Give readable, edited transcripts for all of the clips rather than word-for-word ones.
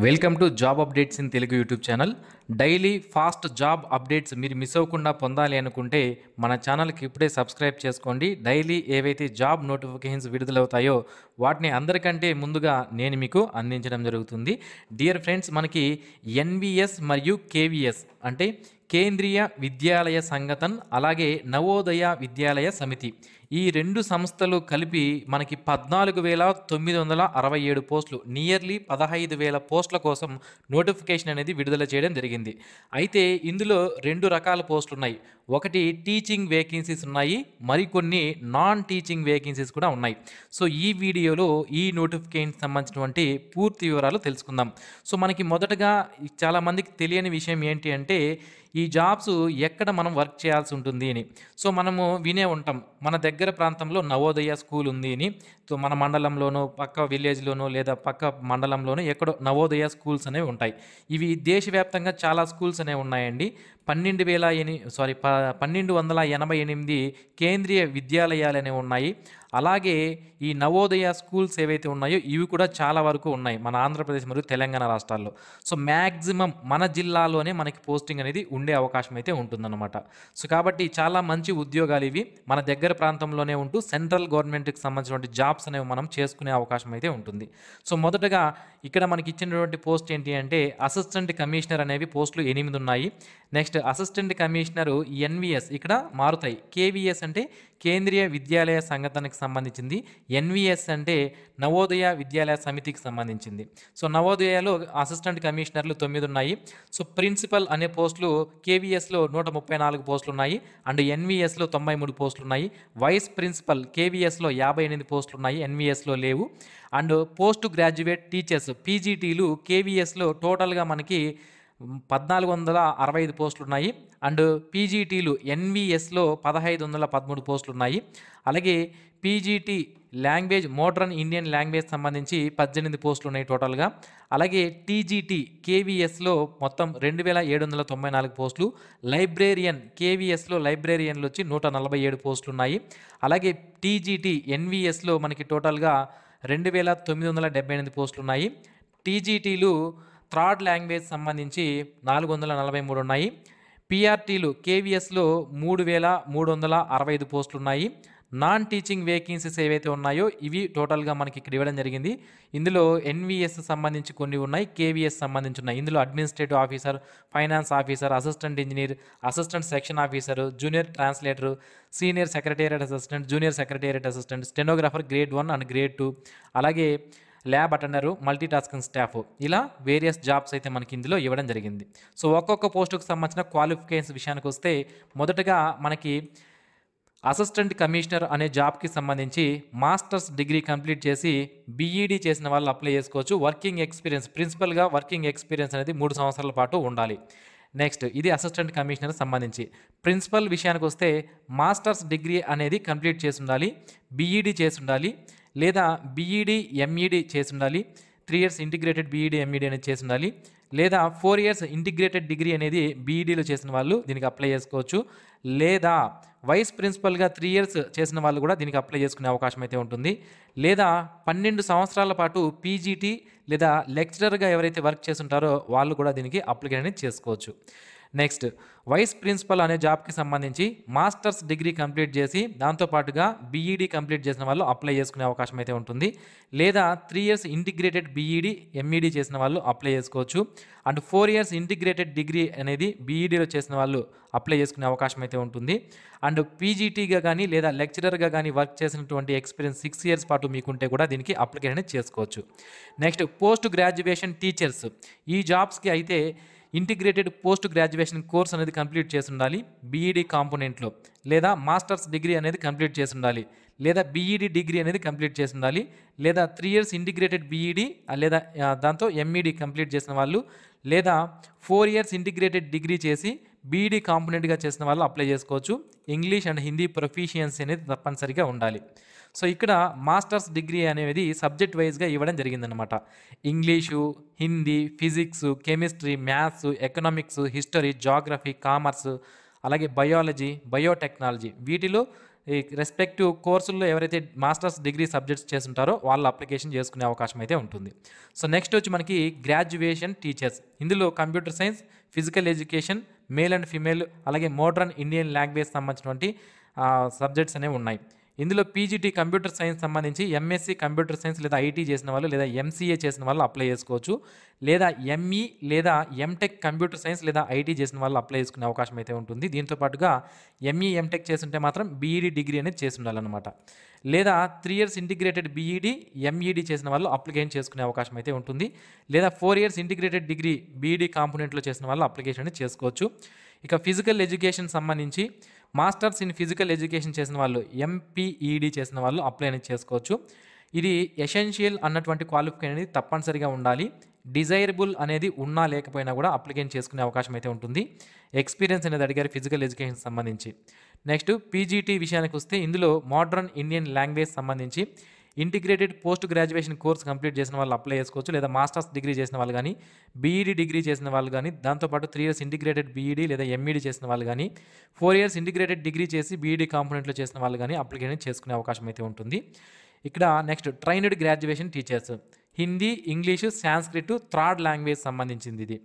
Welcome to job updates in Telugu YouTube channel. Daily fast job updates మీరు miss అవ్వకుండా పొందాలి అనుకుంటే మన ఛానల్కి ఇప్పుడే సబ్స్క్రైబ్ చేసుకోండి. డైలీ ఏవైతే జాబ్ నోటిఫికేషన్స్ విడుదలవుతాయో వాటిని అందరికంటే ముందుగా నేను మీకు అందించడం జరుగుతుంది. డియర్ ఫ్రెండ్స్, మనకి ఎన్విఎస్ మరియు కేవిఎస్ అంటే కేంద్రీయ విద్యాలయ సంఘటన్, అలాగే నవోదయ విద్యాలయ సమితి, ఈ రెండు సంస్థలు కలిపి మనకి 14,967 పోస్టులు, నియర్లీ 15,000 పోస్టుల కోసం నోటిఫికేషన్ అనేది విడుదల చేయడం జరిగింది. అయితే ఇందులో రెండు రకాల పోస్టులు ఉన్నాయి. ఒకటి టీచింగ్ వేకెన్సీస్ ఉన్నాయి, మరికొన్ని నాన్ టీచింగ్ వేకెన్సీస్ కూడా ఉన్నాయి. సో ఈ వీడియోలో ఈ నోటిఫికేషన్ సంబంధించినటువంటి పూర్తి వివరాలు తెలుసుకుందాం. సో మనకి మొదటగా చాలామందికి తెలియని విషయం ఏంటి అంటే ఈ జాబ్స్ ఎక్కడ మనం వర్క్ చేయాల్సి ఉంటుంది అని. సో మనము వినే ఉంటాం, మన దగ్గర ప్రాంతంలో నవోదయ స్కూల్ ఉంది అని. సో మన మండలంలోనో పక్క విలేజ్లోనో లేదా పక్క మండలంలోనో ఎక్కడో నవోదయ స్కూల్స్ అనేవి ఉంటాయి. ఇవి దేశవ్యాప్తంగా చాలా స్కూల్స్ అనేవి ఉన్నాయండి. 1288 కేంద్రీయ విద్యాలయాలు అనేవి ఉన్నాయి. అలాగే ఈ నవోదయ స్కూల్స్ ఏవైతే ఉన్నాయో ఇవి కూడా చాలా వరకు ఉన్నాయి మన ఆంధ్రప్రదేశ్ మరియు తెలంగాణ రాష్ట్రాల్లో. సో మ్యాక్సిమం మన జిల్లాలోనే మనకి పోస్టింగ్ అనేది ఉండే అవకాశం అయితే ఉంటుందన్నమాట. సో కాబట్టి చాలా మంచి ఉద్యోగాలు ఇవి, మన దగ్గర ప్రాంతంలోనే ఉంటూ సెంట్రల్ గవర్నమెంట్కి సంబంధించినటువంటి జాబ్స్ అనేవి మనం చేసుకునే అవకాశం అయితే ఉంటుంది. సో మొదటగా ఇక్కడ మనకి ఇచ్చినటువంటి పోస్ట్ ఏంటి అంటే అసిస్టెంట్ కమిషనర్ అనేవి పోస్టులు 8 ఉన్నాయి. నెక్స్ట్ అసిస్టెంట్ కమిషనర్ ఎన్విఎస్ ఇక్కడ మారుతాయి. కేవిఎస్ అంటే కేంద్రీయ విద్యాలయ సంఘటనకి సంబంధించింది, ఎన్విఎస్ అంటే నవోదయ విద్యాలయ సమితికి సంబంధించింది. సో నవోదయలో అసిస్టెంట్ కమిషనర్లు 9 ఉన్నాయి. సో ప్రిన్సిపల్ అనే పోస్టులు కేవిఎస్లో 134 పోస్టులు ఉన్నాయి అండ్ ఎన్విఎస్లో 93 పోస్టులు ఉన్నాయి. వైస్ ప్రిన్సిపల్ కేవిఎస్లో 58 పోస్టులు ఉన్నాయి, ఎన్విఎస్లో లేవు. అండ్ పోస్ట్ గ్రాడ్యుయేట్ టీచర్స్ పీజీటీలు కేవిఎస్లో టోటల్గా మనకి 1,465 పోస్టులు ఉన్నాయి అండ్ పీజీటీలు ఎన్విఎస్లో 1,513 పోస్టులు ఉన్నాయి. అలాగే PGT language modern Indian language సంబంధించి 18 పోస్టులు ఉన్నాయి టోటల్గా. అలాగే టీజీటీ కేవీఎస్లో మొత్తం 2,794 పోస్టులు. లైబ్రేరియన్ కేవీఎస్లో లైబ్రేరియన్లు వచ్చి 147 పోస్టులు ఉన్నాయి. అలాగే టీజీటీ ఎన్విఎస్లో మనకి టోటల్గా 2,978 పోస్టులు ఉన్నాయి. టీజీటీలు థర్డ్ లాంగ్వేజ్ సంబంధించి 443 ఉన్నాయి. పిఆర్టీలు కేవీఎస్లో 3,365 పోస్టులు ఉన్నాయి. నాన్ టీచింగ్ వేకెన్సీస్ ఏవైతే ఉన్నాయో ఇవి టోటల్గా మనకి ఇక్కడ ఇవ్వడం జరిగింది. ఇందులో ఎన్విఎస్ సంబంధించి కొన్ని ఉన్నాయి, కేవీఎస్ సంబంధించి ఉన్నాయి. ఇందులో administrative officer, finance officer, assistant engineer, assistant section officer, junior translator, senior secretariat assistant, junior secretariat assistant, stenographer grade 1 and grade 2, అలాగే lab attender, multi tasking staff, ఇలా వేరియస్ జాబ్స్ అయితే మనకి ఇందులో ఇవ్వడం జరిగింది. సో ఒక్కొక్క పోస్టుకు సంబంధించిన క్వాలిఫికేషన్స్ విషయానికి వస్తే మొదటగా మనకి అసిస్టెంట్ కమిషనర్ అనే జాబ్కి సంబంధించి మాస్టర్స్ డిగ్రీ కంప్లీట్ చేసి బీఈడీ చేసిన వాళ్ళు అప్లై చేసుకోవచ్చు. వర్కింగ్ ఎక్స్పీరియన్స్, ప్రిన్సిపల్గా వర్కింగ్ ఎక్స్పీరియన్స్ అనేది 3 సంవత్సరాల పాటు ఉండాలి. నెక్స్ట్ ఇది అసిస్టెంట్ కమిషనర్ సంబంధించి. ప్రిన్సిపల్ విషయానికి వస్తే మాస్టర్స్ డిగ్రీ అనేది కంప్లీట్ చేసి ఉండాలి, బీఈడీ చేసి ఉండాలి, లేదా బీఈడీ ఎంఈడీ చేసి ఉండాలి, 3 years ఇంటిగ్రేటెడ్ బీఈడీ ఎంఈడీ అనేది చేసి ఉండాలి, లేదా 4 years ఇంటిగ్రేటెడ్ డిగ్రీ అనేది బీఈడీలో చేసిన వాళ్ళు దీనికి అప్లై చేసుకోవచ్చు. లేదా వైస్ ప్రిన్సిపల్గా 3 years చేసిన వాళ్ళు కూడా దీనికి అప్లై చేసుకునే అవకాశం అయితే ఉంటుంది. లేదా 12 సంవత్సరాల పాటు పీజీటీ లేదా లెక్చరర్గా ఎవరైతే వర్క్ చేస్తుంటారో వాళ్ళు కూడా దీనికి అప్లికేషన్ అనేది చేసుకోవచ్చు. నెక్స్ట్ వైస్ ప్రిన్సిపల్ అనే జాబ్కి సంబంధించి మాస్టర్స్ డిగ్రీ కంప్లీట్ చేసి దాంతోపాటుగా బీఈడీ కంప్లీట్ చేసిన వాళ్ళు అప్లై చేసుకునే అవకాశం అయితే ఉంటుంది. లేదా 3 years ఇంటిగ్రేటెడ్ బీఈడీ ఎంఈడీ చేసిన వాళ్ళు అప్లై చేసుకోవచ్చు. అండ్ 4 years ఇంటిగ్రేటెడ్ డిగ్రీ అనేది బీఈడీలో చేసిన వాళ్ళు అప్లై చేసుకునే అవకాశం అయితే ఉంటుంది. అండ్ పీజీటీగా కానీ లేదా లెక్చరర్గా కానీ వర్క్ చేసినటువంటి ఎక్స్పీరియన్స్ 6 years పాటు మీకుంటే కూడా దీనికి అప్లికేషన్ అనేది చేసుకోవచ్చు. నెక్స్ట్ పోస్ట్ గ్రాడ్యుయేషన్ టీచర్స్, ఈ జాబ్స్కి అయితే ఇంటిగ్రేటెడ్ పోస్ట్ గ్రాడ్యుయేషన్ కోర్స్ అనేది కంప్లీట్ చేసి ఉండాలి బీఈడీ కాంపోనెంట్లో, లేదా మాస్టర్స్ డిగ్రీ అనేది కంప్లీట్ చేసి ఉండాలి, లేదా బీఈడీ డిగ్రీ అనేది కంప్లీట్ చేసి ఉండాలి, లేదా 3 years ఇంటిగ్రేటెడ్ బీఈడీ లేదా దాంతో ఎంఈడీ కంప్లీట్ చేసిన వాళ్ళు, లేదా 4 years ఇంటిగ్రేటెడ్ డిగ్రీ చేసి బీఈడీ కాంపోనెంట్గా చేసిన వాళ్ళు అప్లై చేసుకోవచ్చు. ఇంగ్లీష్ అండ్ హిందీ ప్రొఫిషియన్సీ అనేది తప్పనిసరిగా ఉండాలి. సో ఇక్కడ మాస్టర్స్ డిగ్రీ అనేది సబ్జెక్ట్ వైజ్గా ఇవ్వడం జరిగిందనమాట. English, Hindi, physics, chemistry, maths, economics, history, geography, commerce, అలాగే బయాలజీ, బయోటెక్నాలజీ, వీటిలో ఈ రెస్పెక్టివ్ కోర్సుల్లో ఎవరైతే మాస్టర్స్ డిగ్రీ సబ్జెక్ట్స్ చేస్తుంటారో వాళ్ళు అప్లికేషన్ చేసుకునే అవకాశం అయితే ఉంటుంది. సో నెక్స్ట్ వచ్చి మనకి గ్రాడ్యుయేషన్ టీచర్స్. ఇందులో computer science, physical education, male and female, అలాగే మోడ్రన్ ఇండియన్ లాంగ్వేజ్ సంబంధించినటువంటి సబ్జెక్ట్స్ అనేవి ఉన్నాయి. ఇందులో పీజీటీ కంప్యూటర్ సైన్స్ సంబంధించి ఎంఎస్సీ కంప్యూటర్ సైన్స్ లేదా ఐటీ చేసిన వాళ్ళు లేదా ఎంసీఏ చేసిన వాళ్ళు అప్లై చేసుకోవచ్చు. లేదా ఎంఈ లేదా ఎంటెక్ కంప్యూటర్ సైన్స్ లేదా ఐటీ చేసిన వాళ్ళు అప్లై చేసుకునే అవకాశం అయితే ఉంటుంది. దీంతో పాటుగా ఎంఈ ఎంటెక్ చేస్తుంటే మాత్రం బీఈడీ డిగ్రీ అనేది చేసి ఉండాలన్నమాట. లేదా 3 years ఇంటిగ్రేటెడ్ బీఈడీ ఎంఈడీ చేసిన వాళ్ళు అప్లికేషన్ చేసుకునే అవకాశం అయితే ఉంటుంది. లేదా 4 years ఇంటిగ్రేటెడ్ డిగ్రీ బీఈడీ కాంపోనెంట్లో చేసిన వాళ్ళు అప్లికేషన్ అనేది చేసుకోవచ్చు. ఇక ఫిజికల్ ఎడ్యుకేషన్ సంబంధించి మాస్టర్స్ ఇన్ ఫిజికల్ ఎడ్యుకేషన్ చేసిన వాళ్ళు ఎంపీఈడి చేసిన వాళ్ళు అప్లై అనేది చేసుకోవచ్చు. ఇది ఎసెన్షియల్ అన్నటువంటి క్వాలిఫికేషన్ అనేది తప్పనిసరిగా ఉండాలి. డిజైరబుల్ అనేది ఉన్నా లేకపోయినా కూడా అప్లికేషన్ చేసుకునే అవకాశం అయితే ఉంటుంది. ఎక్స్పీరియన్స్ అనేది అడిగారు ఫిజికల్ ఎడ్యుకేషన్ సంబంధించి. నెక్స్ట్ పీజీటీ విషయానికి వస్తే ఇందులో మోడ్రన్ ఇండియన్ లాంగ్వేజ్ సంబంధించి integrated post graduation course complete చేసిన వాళ్ళు అప్లై చేసుకోవచ్చు. లేదా మాస్టర్స్ డిగ్రీ చేసిన వాళ్ళు కానీ, బీఈడీ డిగ్రీ చేసిన వాళ్ళు కానీ, దాంతోపాటు 3 years ఇంటిగ్రేటెడ్ బీఈడీ లేదా ఎంఈడీ చేసిన వాళ్ళు కానీ, 4 years ఇంటిగ్రేటెడ్ డిగ్రీ చేసి బీఈడీ కాంపోనెంట్లో చేసిన వాళ్ళు కానీ అప్లికేషన్ చేసుకునే అవకాశం అయితే ఉంటుంది. ఇక్కడ next trained graduation teachers. Hindi, English, Sanskrit, third language సంబంధించింది ఇది.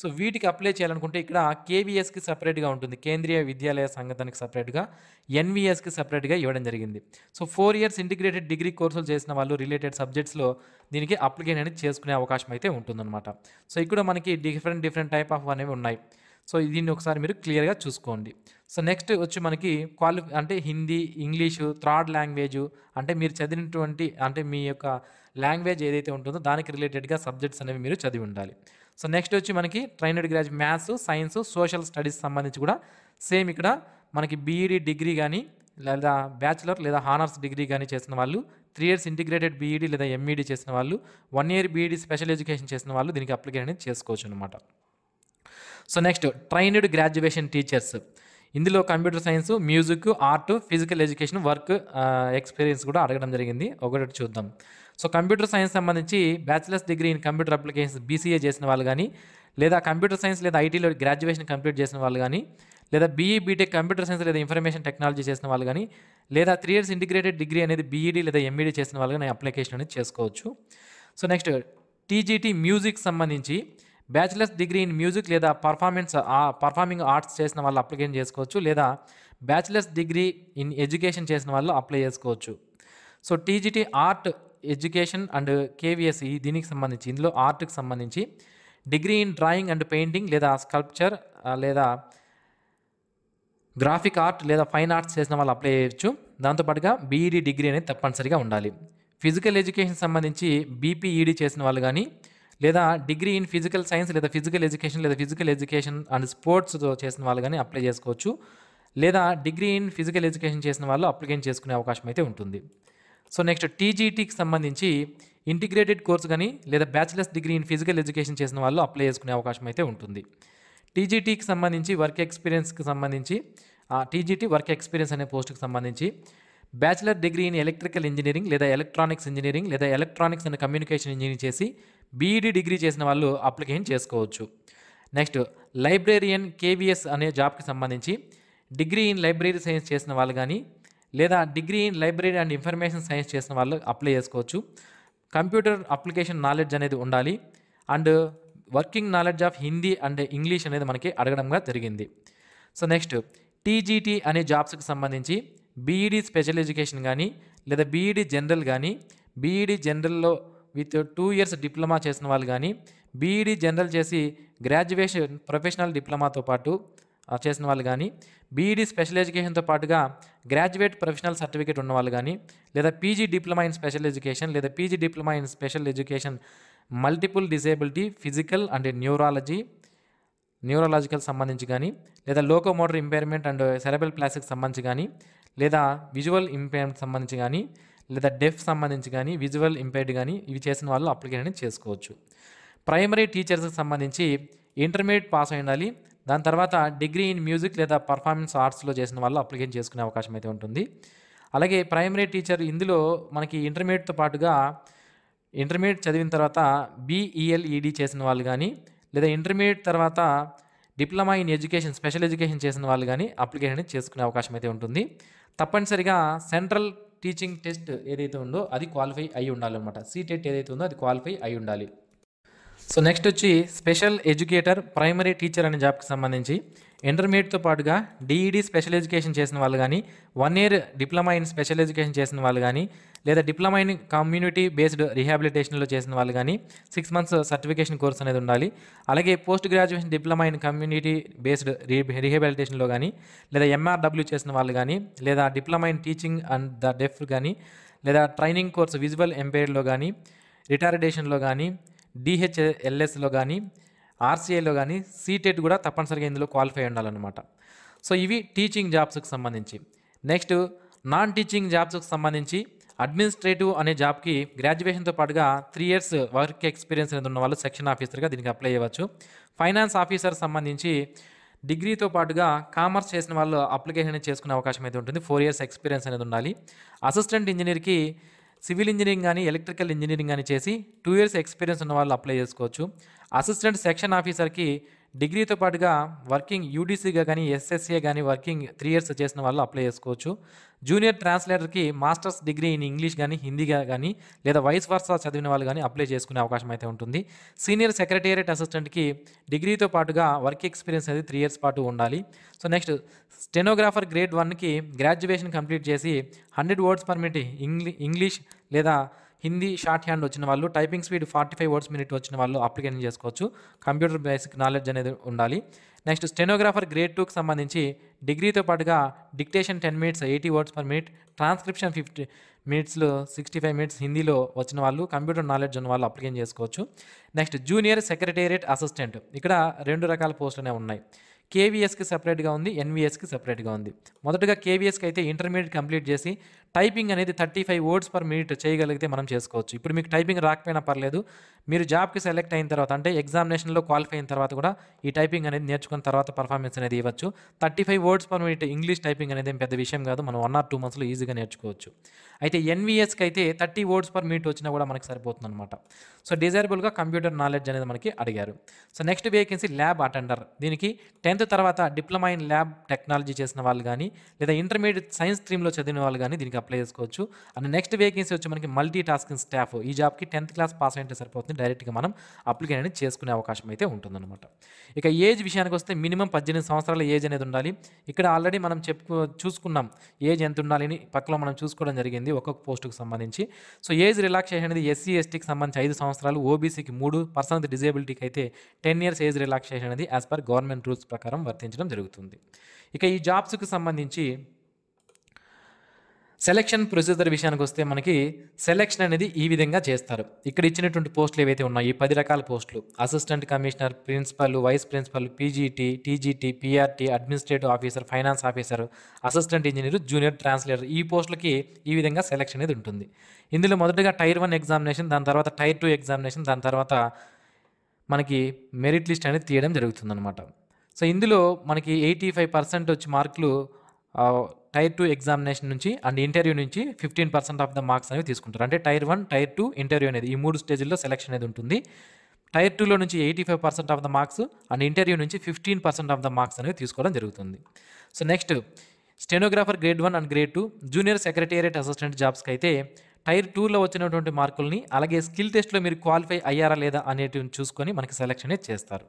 సో వీటికి అప్లై చేయాలనుకుంటే ఇక్కడ కేవీఎస్కి సపరేట్గా ఉంటుంది, కేంద్రీయ విద్యాలయ సంఘానికి సపరేట్గా, ఎన్వీఎస్కి సపరేట్గా ఇవ్వడం జరిగింది. సో 4 years ఇంటిగ్రేటెడ్ డిగ్రీ కోర్సులు చేసిన వాళ్ళు రిలేటెడ్ సబ్జెక్ట్స్లో దీనికి అప్లికేషన్ అనేది చేసుకునే అవకాశం అయితే ఉంటుందన్నమాట. సో ఇక్కడ మనకి డిఫరెంట్ టైప్ ఆఫ్ అనేవి ఉన్నాయి. సో దీన్ని ఒకసారి మీరు క్లియర్గా చూసుకోండి. సో నెక్స్ట్ వచ్చి మనకి అంటే హిందీ, ఇంగ్లీషు, థర్డ్ లాంగ్వేజు అంటే మీరు చదివినటువంటి అంటే మీ యొక్క లాంగ్వేజ్ ఏదైతే ఉంటుందో దానికి రిలేటెడ్గా సబ్జెక్ట్స్ అనేవి మీరు చదివి ఉండాలి. సో నెక్స్ట్ వచ్చి మనకి trained graduate maths, science, social studies సంబంధించి కూడా సేమ్ ఇక్కడ మనకి బీఈడీ డిగ్రీ కానీ లేదా బ్యాచిలర్ లేదా హానర్స్ డిగ్రీ కానీ చేసిన వాళ్ళు, 3 years ఇంటిగ్రేటెడ్ బీఈడీ లేదా ఎంఈడీ చేసిన వాళ్ళు, 1 year బీఈడీ స్పెషల్ ఎడ్యుకేషన్ చేసిన వాళ్ళు దీనికి అప్లికేషన్ అనేది చేసుకోవచ్చు అనమాట. So next trained graduation teachers. ఇందులో computer science, music, art, physical education, work experience కూడా అడగడం జరిగింది. ఒకటి చూద్దాం. సో కంప్యూటర్ సైన్స్ సంబంధించి bachelor's degree in computer applications BCA చేసిన వాళ్ళు కానీ, లేదా కంప్యూటర్ సైన్స్ లేదా ఐటీలో గ్రాడ్యుయేషన్ కంప్లీట్ చేసిన వాళ్ళు కానీ, లేదా బీఈ బీటెక్ కంప్యూటర్ సైన్స్ లేదా ఇన్ఫర్మేషన్ టెక్నాలజీ చేసిన వాళ్ళు కానీ, లేదా 3 years ఇంటిగ్రేటెడ్ డిగ్రీ అనేది బీఈడీ లేదా ఎంఈడీ చేసిన వాళ్ళు కానీ అప్లికేషన్ అనేది చేసుకోవచ్చు. సో నెక్స్ట్ టీజీటీ మ్యూజిక్ సంబంధించి బ్యాచిలర్స్ డిగ్రీ ఇన్ మ్యూజిక్ లేదా పర్ఫార్మింగ్ ఆర్ట్స్ చేసిన వాళ్ళు అప్లికేషన్ చేసుకోవచ్చు. లేదా బ్యాచిలర్స్ డిగ్రీ ఇన్ ఎడ్యుకేషన్ చేసిన వాళ్ళు అప్లై చేసుకోవచ్చు. So TGT art education and KVS దీనికి సంబంధించి ఇందులో ఆర్ట్కి సంబంధించి degree in drawing and painting లేదా స్కల్ప్చర్ లేదా గ్రాఫిక్ ఆర్ట్ లేదా ఫైన్ ఆర్ట్స్ చేసిన వాళ్ళు అప్లై చేయొచ్చు. దాంతోపాటుగా బీఈడీ డిగ్రీ అనేది తప్పనిసరిగా ఉండాలి. ఫిజికల్ ఎడ్యుకేషన్ సంబంధించి బీపీఈడీ చేసిన వాళ్ళు కానీ, లేదా డిగ్రీ ఇన్ ఫిజికల్ సైన్స్ లేదా ఫిజికల్ ఎడ్యుకేషన్ అండ్ స్పోర్ట్స్తో చేసిన వాళ్ళు కానీ అప్లై చేసుకోవచ్చు. లేదా డిగ్రీ ఇన్ ఫిజికల్ ఎడ్యుకేషన్ చేసిన వాళ్ళు అప్లికేషన్ చేసుకునే అవకాశం అయితే ఉంటుంది. సో నెక్స్ట్ టీజీటీకి సంబంధించి ఇంటిగ్రేటెడ్ కోర్స్ కానీ లేదా bachelors degree in physical education చేసిన వాళ్ళు అప్లై చేసుకునే అవకాశం అయితే ఉంటుంది. టీజీటీకి సంబంధించి వర్క్ ఎక్స్పీరియన్స్కి సంబంధించి టీజీటీ వర్క్ ఎక్స్పీరియన్స్ అనే పోస్ట్కి సంబంధించి bachelor degree in electrical engineering లేదా ఎలక్ట్రానిక్స్ ఇంజనీరింగ్ లేదా ఎలక్ట్రానిక్స్ అండ్ కమ్యూనికేషన్ ఇంజనీరింగ్ చేసి బీఈడీ డిగ్రీ చేసిన వాళ్ళు అప్లికేషన్ చేసుకోవచ్చు. నెక్స్ట్ లైబ్రేరియన్ కేవీఎస్ అనే జాబ్కి సంబంధించి డిగ్రీ ఇన్ లైబ్రరీ సైన్స్ చేసిన వాళ్ళు కానీ, లేదా degree in library and information science చేసిన వాళ్ళు అప్లై చేసుకోవచ్చు. కంప్యూటర్ అప్లికేషన్ నాలెడ్జ్ అనేది ఉండాలి. And working knowledge of Hindi and English అనేది మనకి అడగడంగా జరిగింది. సో నెక్స్ట్ టీజీటీ అనే జాబ్స్కి సంబంధించి బీఈడీ స్పెషల్ ఎడ్యుకేషన్ కానీ, లేదా బీఈడీ జనరల్ కానీ, బీఈడీ జనరల్లో విత్ 2 years డిప్లొమా చేసిన వాళ్ళు కానీ, బీఈడీ జనరల్ చేసి గ్రాడ్యుయేషన్ ప్రొఫెషనల్ డిప్లొమాతో పాటు చేసిన వాళ్ళు కానీ, బీఈడీ స్పెషల్ ఎడ్యుకేషన్తో పాటుగా గ్రాడ్యుయేట్ ప్రొఫెషనల్ సర్టిఫికేట్ ఉన్న వాళ్ళు కానీ, లేదా PG diploma in special education లేదా PG diploma in special education multiple disability, physical and neurological సంబంధించి కానీ, లేదా locomotor impairment and cerebral plastic సంబంధించి కానీ, లేదా విజువల్ ఇంపైర్మెంట్ సంబంధించి కానీ, లేదా డెఫ్ సంబంధించి కానీ, విజువల్ ఇంపైర్డ్ కానీ ఇవి చేసిన వాళ్ళు అప్లికేషన్ చేసుకోవచ్చు. ప్రైమరీ టీచర్స్కి సంబంధించి ఇంటర్మీడియట్ పాస్ అయి ఉండాలి. దాని తర్వాత డిగ్రీ ఇన్ మ్యూజిక్ లేదా పర్ఫార్మెన్స్ ఆర్ట్స్లో చేసిన వాళ్ళు అప్లికేషన్ చేసుకునే అవకాశం అయితే ఉంటుంది. అలాగే ప్రైమరీ టీచర్ ఇందులో మనకి ఇంటర్మీడియట్తో పాటుగా ఇంటర్మీడియట్ చదివిన తర్వాత బీఈఎల్ఈడి చేసిన వాళ్ళు కానీ, లేదా ఇంటర్మీడియట్ తర్వాత diploma in education special education చేసిన వాళ్ళు కానీ అప్లికేషన్ చేసుకునే అవకాశం అయితే ఉంటుంది. తప్పనిసరిగా సెంట్రల్ టీచింగ్ టెస్ట్ ఏదైతే ఉందో అది క్వాలిఫై అయి ఉండాలన్నమాట. సీటెట్ ఏదైతే ఉందో అది క్వాలిఫై అయి ఉండాలి. సో నెక్స్ట్ వచ్చి స్పెషల్ ఎడ్యుకేటర్ ప్రైమరీ టీచర్ అనే జాబ్కి సంబంధించి ఇంటర్మీడియట్తో పాటుగా డిఈడి స్పెషల్ ఎడ్యుకేషన్ చేసిన వాళ్ళు కానీ 1 year diploma in special education చేసిన వాళ్ళు కానీ లేదా డిప్లొమా ఇన్ కమ్యూనిటీ బేస్డ్ రీహాబిలిటేషన్లో చేసిన వాళ్ళు కానీ 6 మంత్స్ సర్టిఫికేషన్ కోర్స్ అనేది ఉండాలి. అలాగే post graduation diploma in community based రీహాబిలిటేషన్లో కానీ లేదా ఎంఆర్డబ్ల్యూ చేసిన వాళ్ళు కానీ లేదా diploma in teaching and the deaf కానీ లేదా ట్రైనింగ్ కోర్స్ విజువల్ ఎంపైర్డ్లో కానీ రిటార్డేషన్లో కానీ డిహెచ్ఎల్ఎస్లో కానీ ఆర్సీఐలో కానీ సీటెట్ కూడా తప్పనిసరిగా ఇందులో క్వాలిఫై ఉండాలన్నమాట. సో ఇవి టీచింగ్ జాబ్స్కి సంబంధించి. నెక్స్ట్ నాన్ టీచింగ్ జాబ్స్కి సంబంధించి అడ్మినిస్ట్రేటివ్ అనే జాబ్కి గ్రాడ్యుయేషన్తో పాటుగా 3 ఇయర్స్ వర్క్ ఎక్స్పీరియన్స్ అనేది ఉన్న వాళ్ళు సెక్షన్ ఆఫీసర్గా దీనికి అప్లై చేయవచ్చు. ఫైనాన్స్ ఆఫీసర్ సంబంధించి డిగ్రీతో పాటుగా కామర్స్ చేసిన వాళ్ళు అప్లికేషన్ చేసుకునే అవకాశం అయితే ఉంటుంది. 4 ఇయర్స్ ఎక్స్పీరియన్స్ అనేది ఉండాలి. అసిస్టెంట్ ఇంజనీర్కి సివిల్ ఇంజనీరింగ్ కానీ ఎలక్ట్రికల్ ఇంజనీరింగ్ కానీ చేసి 2 ఇయర్స్ ఎక్స్పీరియన్స్ ఉన్న వాళ్ళు అప్లై చేసుకోవచ్చు. అసిస్టెంట్ సెక్షన్ ఆఫీసర్కి డిగ్రీతో పాటుగా వర్కింగ్ యూడీసీగా కానీ ఎస్ఎస్సీగా కానీ వర్కింగ్ 3 ఇయర్స్ చేసిన వాళ్ళు అప్లై చేసుకోవచ్చు. జూనియర్ ట్రాన్స్లేటర్కి మాస్టర్స్ డిగ్రీ ఇన్ ఇంగ్లీష్ కానీ హిందీగా కానీ లేదా వైస్ వర్సా చదివిన వాళ్ళు కానీ అప్లై చేసుకునే అవకాశం అయితే ఉంటుంది. సీనియర్ సెక్రటేరియట్ అసిస్టెంట్కి డిగ్రీతో పాటుగా వర్క్ ఎక్స్పీరియన్స్ అనేది 3 ఇయర్స్ పాటు ఉండాలి. సో నెక్స్ట్ స్టెనోగ్రాఫర్ గ్రేడ్ 1కి గ్రాడ్యుయేషన్ కంప్లీట్ చేసి 100 వర్డ్స్ పర్ మినిట్ ఇంగ్లీష్ లేదా హిందీ షార్ట్ హ్యాండ్ వచ్చిన వాళ్ళు, టైపింగ్ స్పీడ్ 45 వర్డ్స్ మినిట్ వచ్చిన వాళ్ళు అప్లికేషన్ చేసుకోవచ్చు. కంప్యూటర్ బేసిక్ నాలెడ్జ్ అనేది ఉండాలి. నెక్స్ట్ స్టెనోగ్రాఫర్ గ్రేడ్ 2కి సంబంధించి డిగ్రీతో పాటుగా dictation 10 minutes 80 words per minute, transcription 50 మినిట్స్లో 65 మినిట్స్ హిందీలో వచ్చిన వాళ్ళు, కంప్యూటర్ నాలెడ్జ్ ఉన్న వాళ్ళు అప్లికేషన్ చేసుకోవచ్చు. నెక్స్ట్ జూనియర్ సెక్రటేరియట్ అసిస్టెంట్, ఇక్కడ 2 రకాల పోస్టులనే ఉన్నాయి. కేవీఎస్కి సపరేట్గా ఉంది, ఎన్వీఎస్కి సపరేట్గా ఉంది. మొదటగా కేవీఎస్కి అయితే ఇంటర్మీడియట్ కంప్లీట్ చేసి టైపింగ్ అనేది 35 వర్డ్స్ పర్ మినిట్ చేయగలిగితే మనం చేసుకోవచ్చు. ఇప్పుడు మీకు టైపింగ్ రాకపోయినా పర్లేదు, మీరు జాబ్కి సెలెక్ట్ అయిన తర్వాత అంటే ఎగ్జామినేషన్లో క్వాలిఫై అయిన తర్వాత కూడా ఈ టైపింగ్ అనేది నేర్చుకున్న తర్వాత పర్ఫార్మెన్స్ అనేది ఇవ్వచ్చు. 35 words per minute English typing అనేది పెద్ద విషయం కాదు, మనం 1 or 2 మంత్స్లో ఈజీగా నేర్చుకోవచ్చు. అయితే ఎన్వీఎస్కి అయితే 30 వర్డ్స్ పర్ మినిట్ వచ్చినా కూడా మనకి సరిపోతుంది అనమాట. సో డిజైరబుల్గా కంప్యూటర్ నాలెడ్జ్ అనేది మనకి అడిగారు. So next vacancy lab attender, దీనికి 10th తర్వాత డిప్లొమా ఇన్ ల్యాబ్ టెక్నాలజీ చేసిన వాళ్ళు కానీ లేదా ఇంటర్మీడియట్ సైన్స్ స్ట్రీమ్లో చదివిన వాళ్ళు కానీ దీనికి అప్లై చేసుకోవచ్చు. అండ్ నెక్స్ట్ వేకెన్సీ వచ్చి మనకి మల్టీ టాస్కింగ్ స్టాఫ్, ఈ జాబ్కి 10th క్లాస్ పాస్ అయితే సరిపోతుంది, డైరెక్ట్గా మనం అప్లికేషన్ అనేది చేసుకునే అవకాశం అయితే ఉంటుందన్నమాట. ఇక ఏజ్ విషయానికి వస్తే మినిమం 18 సంవత్సరాల ఏజ్ అనేది ఉండాలి. ఇక్కడ ఆల్రెడీ మనం చూసుకున్నాం ఏజ్ ఎంత ఉండాలని, పక్కలో మనం చూసుకోవడం జరిగింది ఒక్కొక్క పోస్టుకు సంబంధించి. సో ఏజ్ రిలాక్సేషన్ అనేది ఎస్సీ ఎస్టీకి సంబంధించి 5 సంవత్సరాలు, ఓబీసీకి 3, పర్సన్ విత్ డిజేబిలిటీకి అయితే 10 ఇయర్స్ ఏజ్ రిలాక్సేషన్ అనేది యాజ్ పర్ గవర్నమెంట్ రూల్స్ ప్రకారం వర్తించడం జరుగుతుంది. ఇక ఈ జాబ్స్కి సంబంధించి సెలక్షన్ ప్రొసీజర్ విషయానికి వస్తే మనకి సెలక్షన్ అనేది ఈ విధంగా చేస్తారు. ఇక్కడ ఇచ్చినటువంటి పోస్టులు ఏవైతే ఉన్నాయో 10 రకాల పోస్టులు, assistant commissioner, principal, vice principal, PGT, TGT, PRT, administrative officer, finance officer, assistant engineer, junior translator, ఈ పోస్టులకి ఈ విధంగా సెలక్షన్ అనేది ఉంటుంది. ఇందులో మొదటగా టైర్ 1 ఎగ్జామినేషన్, దాని తర్వాత టైర్ 2 ఎగ్జామినేషన్, దాని తర్వాత మనకి మెరిట్ లిస్ట్ అనేది తీయడం జరుగుతుందన్నమాట. సో ఇందులో మనకి 85% వచ్చి మార్కులు టైర్ 2 ఎగ్జామినేషన్ నుంచి అండ్ ఇంటర్వ్యూ నుంచి 15% ఆఫ్ ద మార్క్స్ అనేవి తీసుకుంటారు. అంటే టైర్ 1, టైర్ 2, ఇంటర్వ్యూ అనేది ఈ 3 స్టేజ్ల్లో సెలక్షన్ అనేది ఉంటుంది. టైర్ 2లో నుంచి 85% of the marks and interview నుంచి 15% ఆఫ్ ద మార్క్స్ అనేవి తీసుకోవడం జరుగుతుంది. So next stenographer grade 1 and grade 2, junior secretariat assistant జాబ్స్కి అయితే టైర్ 2లో వచ్చినటువంటి మార్కుల్ని అలాగే స్కిల్ టెస్ట్లో మీరు క్వాలిఫై అయ్యారా లేదా అనేటివి చూసుకొని మనకి సెలక్షన్ అనేది చేస్తారు.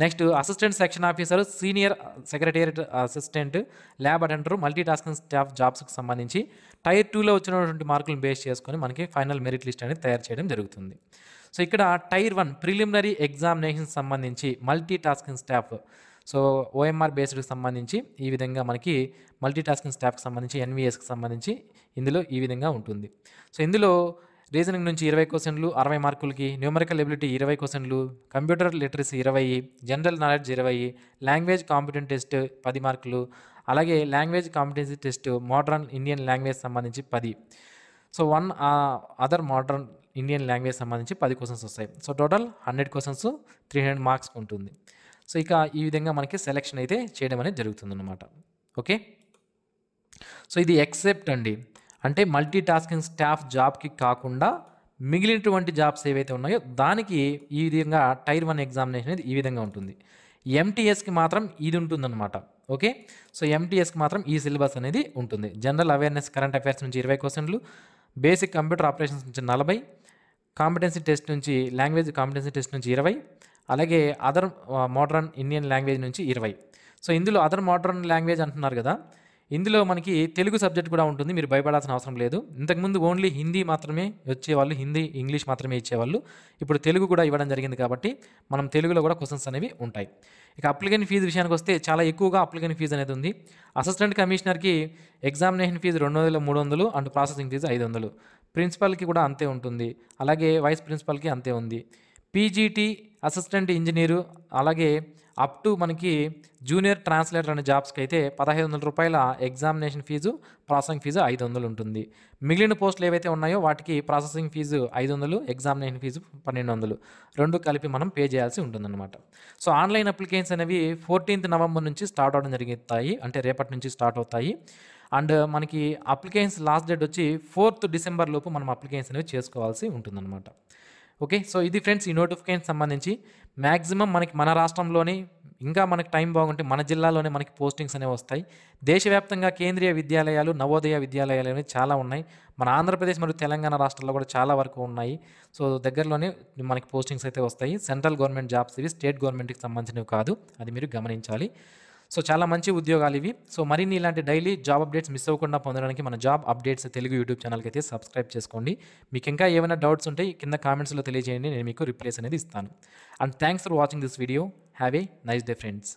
Next assistant section officer, senior secretariat assistant, lab attender, multi tasking staff జాబ్స్కి సంబంధించి టైర్ 2లో వచ్చినటువంటి మార్కులను బేస్ చేసుకొని మనకి ఫైనల్ మెరిట్ లిస్ట్ అనేది తయారు చేయడం జరుగుతుంది. సో ఇక్కడ టైర్ 1 ప్రిలిమినరీ ఎగ్జామినేషన్ సంబంధించి multi tasking staff, so OMR బేస్డ్కి సంబంధించి ఈ విధంగా మనకి మల్టీ టాస్కింగ్ స్టాఫ్కి సంబంధించి ఎన్వీఎస్కి సంబంధించి ఇందులో ఈ విధంగా ఉంటుంది. సో ఇందులో రీజనింగ్ నుంచి 20 క్వశ్చన్లు 60 మార్కులకి, న్యూమరికల్ ఎబిలిటీ 20 క్వశ్చన్లు, computer literacy 20, general knowledge 20, language competence test 10 మార్కులు, అలాగే language competency test modern Indian language సంబంధించి 10. So other modern Indian language సంబంధించి 10 క్వశ్చన్స్ వస్తాయి. సో టోటల్ 100 క్వశ్చన్స్ 300 మార్క్స్ ఉంటుంది. సో ఇక ఈ విధంగా మనకి సెలెక్షన్ అయితే చేయడం అనేది జరుగుతుందన్నమాట. ఓకే, సో ఇది ఎక్సెప్ట్ అండి, అంటే మల్టీ టాస్కింగ్ స్టాఫ్ జాబ్కి కాకుండా మిగిలినటువంటి జాబ్స్ ఏవైతే ఉన్నాయో దానికి ఈ విధంగా టైర్ 1 ఎగ్జామినేషన్ అనేది ఈ విధంగా ఉంటుంది. ఎంటీఎస్కి మాత్రం ఇది ఉంటుందన్నమాట. ఓకే. సో ఎంటీఎస్కి మాత్రం ఈ సిలబస్ అనేది ఉంటుంది. జనరల్ అవేర్నెస్ కరెంట్ అఫైర్స్ నుంచి 20 క్వశ్చన్లు, బేసిక్ కంప్యూటర్ ఆపరేషన్స్ నుంచి 40, కాంపిటెన్సీ టెస్ట్ నుంచి లాంగ్వేజ్ కాంపిటెన్సీ టెస్ట్ నుంచి 20, అలాగే అదర్ మోడర్న్ ఇండియన్ లాంగ్వేజ్ నుంచి 20. సో ఇందులో అదర్ మోడర్న్ లాంగ్వేజ్ అంటున్నారు కదా, ఇందులో మనకి తెలుగు సబ్జెక్ట్ కూడా ఉంటుంది. మీరు భయపడాల్సిన అవసరం లేదు. ఇంతకుముందు ఓన్లీ హిందీ మాత్రమే వచ్చేవాళ్ళు, హిందీ ఇంగ్లీష్ మాత్రమే ఇచ్చేవాళ్ళు. ఇప్పుడు తెలుగు కూడా ఇవ్వడం జరిగింది కాబట్టి మనం తెలుగులో కూడా క్వశ్చన్స్ అనేవి ఉంటాయి. ఇక అప్లికెంట్ ఫీజు విషయానికి వస్తే చాలా ఎక్కువగా అప్లికెంట్ ఫీజు అనేది ఉంది. అసిస్టెంట్ కమిషనర్కి examination fee 200, 300 and processing fee 500. ప్రిన్సిపల్కి కూడా అంతే ఉంటుంది, అలాగే వైస్ ప్రిన్సిపల్కి అంతే ఉంది. పీజీటీ అసిస్టెంట్ ఇంజనీరు అలాగే అప్ టు మనకి జూనియర్ ట్రాన్స్లేటర్ అనే జాబ్స్కి అయితే 1500 రూపాయల ఎగ్జామినేషన్ ఫీజు, ప్రాసెసింగ్ ఫీజు 500 ఉంటుంది. మిగిలిన పోస్టులు ఏవైతే ఉన్నాయో వాటికి ప్రాసెసింగ్ ఫీజు 500, ఎగ్జామినేషన్ ఫీజు 1200, రెండు కలిపి మనం పే చేయాల్సి ఉంటుందన్నమాట. సో ఆన్లైన్ అప్లికేషన్స్ అనేవి 14th నవంబర్ నుంచి స్టార్ట్ అవడం జరుగుతాయి, అంటే రేపటి నుంచి స్టార్ట్ అవుతాయి. అండ్ మనకి అప్లికేషన్స్ లాస్ట్ డేట్ వచ్చి 4th డిసెంబర్ లోపు మనం అప్లికేషన్స్ అనేవి చేసుకోవాల్సి ఉంటుందన్నమాట. ఓకే. సో ఇది ఫ్రెండ్స్ ఈ నోటిఫికేషన్ సంబంధించి మ్యాక్సిమం మనకి మన రాష్ట్రంలోనే, ఇంకా మనకి టైం బాగుంటే మన జిల్లాలోనే మనకి పోస్టింగ్స్ అనేవి వస్తాయి. దేశవ్యాప్తంగా కేంద్రీయ విద్యాలయాలు, నవోదయ విద్యాలయాలు అనేవి చాలా ఉన్నాయి. మన ఆంధ్రప్రదేశ్ మరియు తెలంగాణ రాష్ట్రాల్లో కూడా చాలా వరకు ఉన్నాయి. సో దగ్గరలోనే మనకి పోస్టింగ్స్ అయితే వస్తాయి. సెంట్రల్ గవర్నమెంట్ జాబ్స్ ఇవి, స్టేట్ గవర్నమెంట్కి సంబంధించినవి కాదు, అది మీరు గమనించాలి. సో చాలా మంచి ఉద్యోగాలు ఇవి. సో మరిన్ని ఇలాంటి డైలీ జాబ్ అప్డేట్స్ మిస్ అవ్వకుండా పొందడానికి మన జాబ్ అప్డేట్స్ తెలుగు యూట్యూబ్ ఛానల్కి అయితే సబ్స్క్రైబ్ చేసుకోండి. మీకు ఇంకా ఏమైనా డౌట్స్ ఉంటే కింద కామెంట్స్లో తెలియజేయండి, నేను మీకు రిప్లైస్ అనేది ఇస్తాను. And thanks for watching this video. Have a nice day friends.